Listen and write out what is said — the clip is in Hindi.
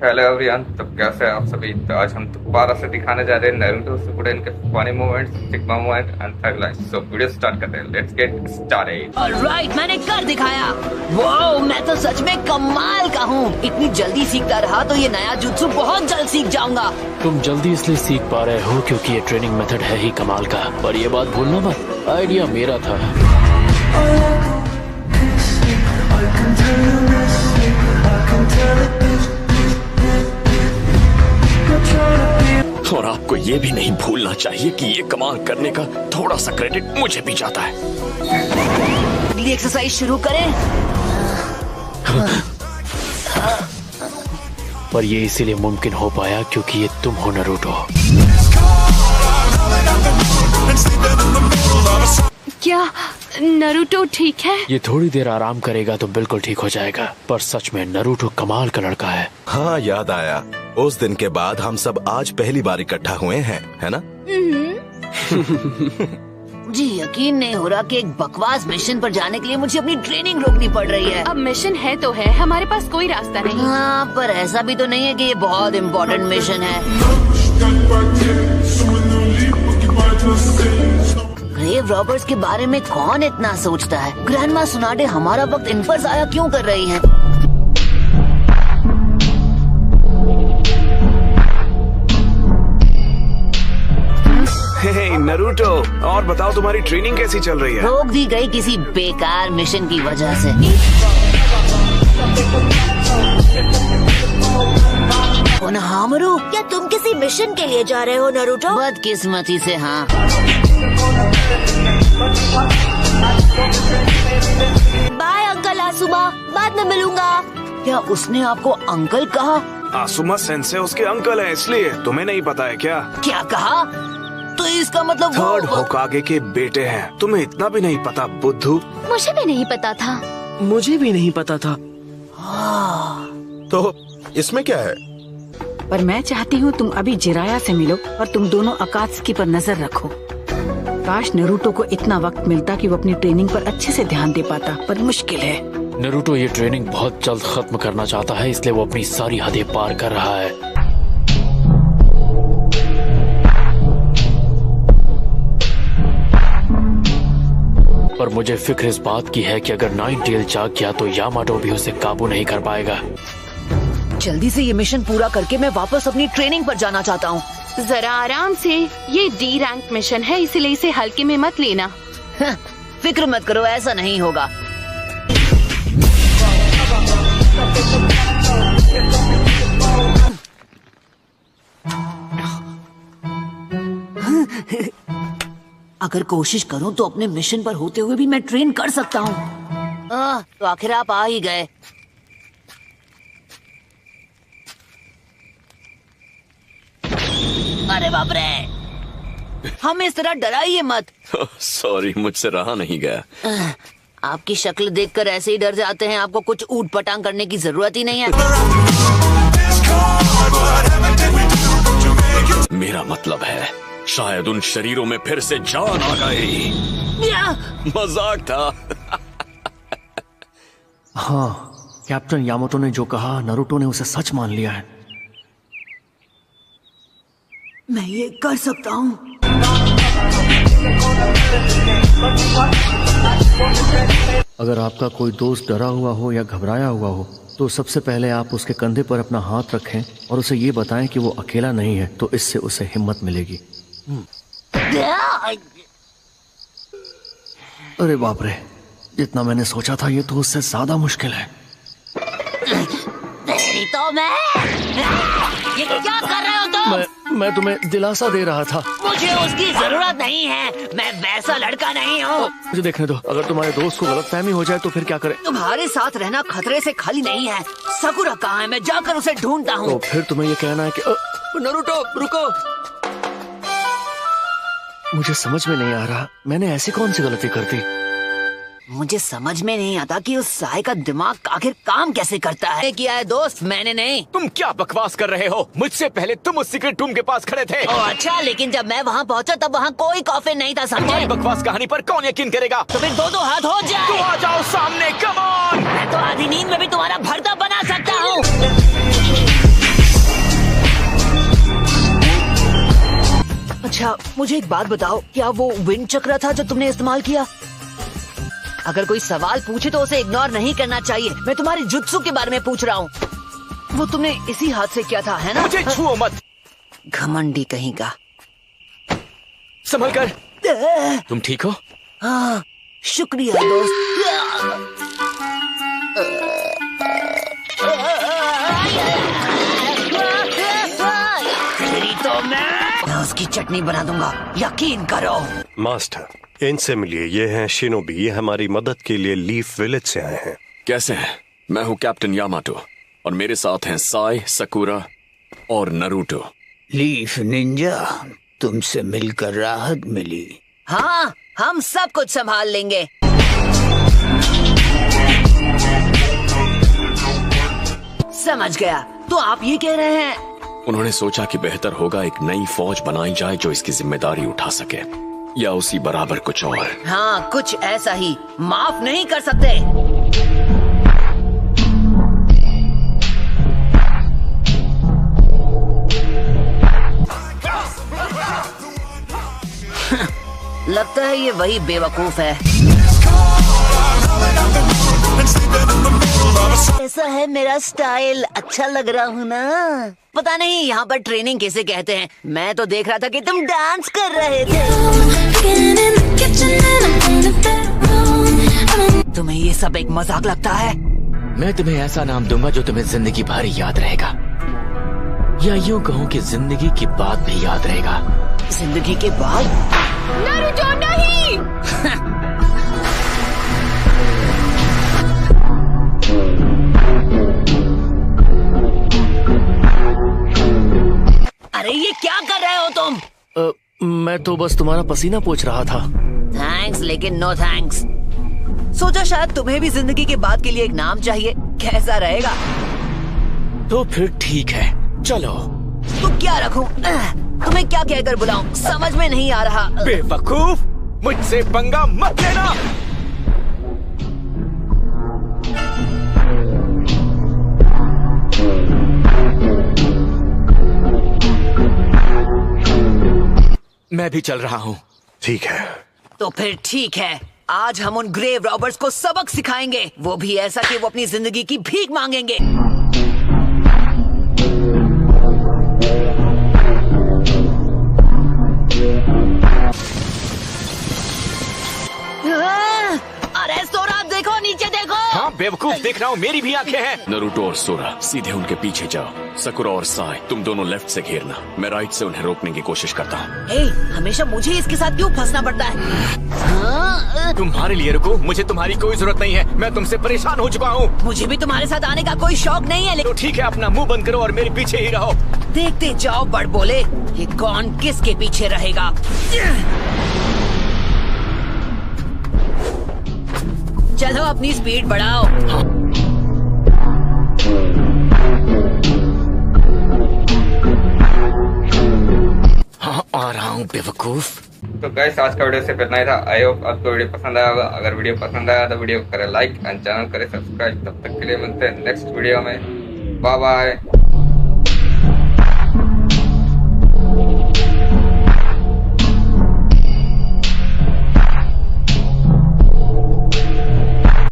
हेलो एवरीवन, तो कैसे हैं आप सभी। तो आज हम दोबारा से दिखाने जा रहे हैं नारुतो शिपुडेन के funny moments, sigma moment and tug life. So video start करते हैं। Let's get started. ऑलराइट, मैंने कर दिखाया। वाओ, मैं तो सच में कमाल का हूँ। इतनी जल्दी सीखता रहा तो ये नया जुत्सु बहुत जल्द सीख जाऊंगा। तुम जल्दी इसलिए सीख पा रहे हो क्योंकि ये ट्रेनिंग मेथड है ही कमाल का। पर ये बात भूलना मत, आइडिया मेरा था। और आपको ये भी नहीं भूलना चाहिए कि ये कमाल करने का थोड़ा सा क्रेडिट मुझे भी जाता है। अगली एक्सरसाइज शुरू करें। पर ये इसीलिए मुमकिन हो पाया क्योंकि ये तुम हो नारुतो। क्या नारुतो ठीक है? ये थोड़ी देर आराम करेगा तो बिल्कुल ठीक हो जाएगा। पर सच में नारुतो कमाल का लड़का है। हाँ, याद आया। उस दिन के बाद हम सब आज पहली बार इकट्ठा हुए हैं, है ना? जी यकीन नहीं हो रहा कि एक बकवास मिशन पर जाने के लिए मुझे अपनी ट्रेनिंग रोकनी पड़ रही है। अब मिशन है तो है, हमारे पास कोई रास्ता नहीं। हाँ, पर ऐसा भी तो नहीं है कि ये बहुत इम्पोर्टेंट मिशन है। ग्रेव रॉबर्स के बारे में कौन इतना सोचता है? ग्रैंडमा सुनाडे हमारा वक्त इन पर जाया क्यों कर रही हैं? हे नारुतो, और बताओ तुम्हारी ट्रेनिंग कैसी चल रही है? रोक दी गई किसी बेकार मिशन की वजह से। हामरू, क्या तुम किसी मिशन के लिए जा रहे हो नारुतो? बदकिस्मती से हाँ। बाय अंकल आसुमा, बाद में मिलूंगा। क्या उसने आपको अंकल कहा? आसुमा सेंसे उसके अंकल हैं, इसलिए तुम्हें नहीं पता है क्या? क्या कहा? तो इसका मतलब थर्ड होकागे के बेटे हैं। तुम्हें इतना भी नहीं पता बुद्धू? मुझे भी नहीं पता था। मुझे भी नहीं पता था। तो इसमें क्या है? पर मैं चाहती हूँ तुम अभी जिराया से मिलो और तुम दोनों अकात्सुकी पर नजर रखो। काश नारुतो को इतना वक्त मिलता कि वो अपनी ट्रेनिंग पर अच्छे से ध्यान दे पाता, पर मुश्किल है। नारुतो ये ट्रेनिंग बहुत जल्द खत्म करना चाहता है, इसलिए वो अपनी सारी हदें पार कर रहा है। पर मुझे फिक्र इस बात की है कि अगर नाइन टेल जाग गया तो यामाटो भी उसे काबू नहीं कर पाएगा। जल्दी से ये मिशन पूरा करके मैं वापस अपनी ट्रेनिंग पर जाना चाहता हूँ। जरा आराम से, ये डी रैंक मिशन है इसलिए इसे हल्के में मत लेना। फिक्र मत करो, ऐसा नहीं होगा। अगर कोशिश करूं तो अपने मिशन पर होते हुए भी मैं ट्रेन कर सकता हूँ। तो आखिर आप आ ही गए। अरे बाप रे, हम इस तरह डराइए मत। सॉरी, मुझसे रहा नहीं गया। आपकी शक्ल देखकर ऐसे ही डर जाते हैं। आपको कुछ ऊट पटांग करने की जरूरत ही नहीं है। मेरा मतलब है शायद उन शरीरों में फिर से जान आ गई। मजाक था। हाँ, कैप्टन यामाटो ने जो कहा नारुतो ने उसे सच मान लिया है। मैं ये कर सकता हूँ। अगर आपका कोई दोस्त डरा हुआ हो या घबराया हुआ हो तो सबसे पहले आप उसके कंधे पर अपना हाथ रखें और उसे ये बताएं कि वो अकेला नहीं है, तो इससे उसे हिम्मत मिलेगी। अरे बाप रे, जितना मैंने सोचा था ये तो उससे ज्यादा मुश्किल है। तो मैं ये क्या कर रहे हो तुम? मैं तुम्हें दिलासा दे रहा था। मुझे उसकी जरूरत नहीं है, मैं वैसा लड़का नहीं हूँ। मुझे देखने दो, अगर तुम्हारे दोस्त को गलतफहमी हो जाए तो फिर क्या करें? तुम्हारे साथ रहना खतरे से खाली नहीं है। सकुरा कहाँ है? मैं जाकर उसे ढूंढता हूँ। तो फिर तुम्हें ये कहना है कि नारुतो रुको। मुझे समझ में नहीं आ रहा मैंने ऐसी कौन सी गलती कर दी। मुझे समझ में नहीं आता कि उस साय का दिमाग आखिर काम कैसे करता है। किया है दोस्त, मैंने नहीं। तुम क्या बकवास कर रहे हो? मुझसे पहले तुम उस सीक्रेट रूम के पास खड़े थे। ओ अच्छा, लेकिन जब मैं वहाँ पहुँचा तब वहाँ कोई कॉफी नहीं था, समझे? बकवास कहानी पर कौन यकीन करेगा? तो फिर दो हाथ हो जाए। तो आ जाओ सामने, कम ऑन। मैं तो आधी नींद में भी तुम्हारा भरता बना सकता हूँ। मुझे एक बात बताओ, क्या वो विंड चक्र था जो तुमने इस्तेमाल किया? अगर कोई सवाल पूछे तो उसे इग्नोर नहीं करना चाहिए। मैं तुम्हारी जुत्सु के बारे में पूछ रहा हूँ। वो तुमने इसी हाथ से किया था, है ना? मुझे छुओ मत। घमंडी कहीं का। संभल कर। तुम ठीक हो? हाँ, शुक्रिया दोस्त। तो मैं उसकी चटनी बना दूंगा, यकीन करो। मास्टर, इनसे मिलिए। ये हैं शिनोबी। ये हमारी मदद के लिए लीफ विलेज से आए हैं। कैसे हैं? मैं हूँ कैप्टन यामाटो और मेरे साथ हैं साई, सकुरा और नरूटो। लीफ निंजा, तुमसे मिलकर राहत मिली। हाँ, हम सब कुछ संभाल लेंगे। समझ गया। तो आप ये कह रहे हैं? उन्होंने सोचा कि बेहतर होगा एक नई फौज बनाई जाए जो इसकी जिम्मेदारी उठा सके, या उसी बराबर कुछ और। हाँ, कुछ ऐसा ही। माफ नहीं कर सकते। लगता है ये वही बेवकूफ है। ऐसा है मेरा स्टाइल, अच्छा लग रहा हूँ ना? पता नहीं यहाँ पर ट्रेनिंग किसे कहते हैं। मैं तो देख रहा था कि तुम डांस कर रहे थे। तुम्हें ये सब एक मजाक लगता है? मैं तुम्हें ऐसा नाम दूंगा जो तुम्हें जिंदगी भर याद रहेगा, या यूं कहूँ कि जिंदगी की बात भी याद रहेगा। जिंदगी के बाद? नारुतो नहीं। अरे ये क्या कर रहे हो तुम? मैं तो बस तुम्हारा पसीना पोंछ रहा था। थैंक्स, लेकिन नो थैंक्स। सोचा शायद तुम्हें भी जिंदगी के बाद के लिए एक नाम चाहिए। कैसा रहेगा? तो फिर ठीक है, चलो। तो क्या रखूं? तुम्हें क्या कहकर बुलाऊं? समझ में नहीं आ रहा। बेवकूफ, मुझसे पंगा मत लेना। मैं भी चल रहा हूँ। ठीक है। तो फिर ठीक है। आज हम उन ग्रेव रॉबर्स को सबक सिखाएंगे, वो भी ऐसा कि वो अपनी जिंदगी की भीख मांगेंगे। अरे सोरा, देखो नीचे देखो। हाँ बेवकूफ, देख रहा हूँ, मेरी भी आंखें हैं। नरूटो और सोरा सीधे उनके पीछे जाओ। सकुरा और साई, तुम दोनों लेफ्ट से घेरना। मैं राइट से उन्हें रोकने की कोशिश करता हूँ। हे, हमेशा मुझे इसके साथ क्यों फंसना पड़ता है? हाँ? तुम्हारे लिए रुको, मुझे तुम्हारी कोई जरूरत नहीं है। मैं तुमसे परेशान हो चुका हूँ। मुझे भी तुम्हारे साथ आने का कोई शौक नहीं है। तो ठीक है, अपना मुंह बंद करो और मेरे पीछे ही रहो। देखते जाओ बड़ बोले, ये कौन किसके पीछे रहेगा। चलो अपनी स्पीड बढ़ाओ। हाँ, आ रहा हूँ बेवकूफ। तो गाइस, आज का वीडियो सिर्फ इतना ही था। आई होप आपको वीडियो पसंद आया होगा। अगर वीडियो पसंद आया तो वीडियो को करें लाइक एंड चैनल करें सब्सक्राइब। तब तक के लिए मिलते हैं नेक्स्ट वीडियो में। Bye bye.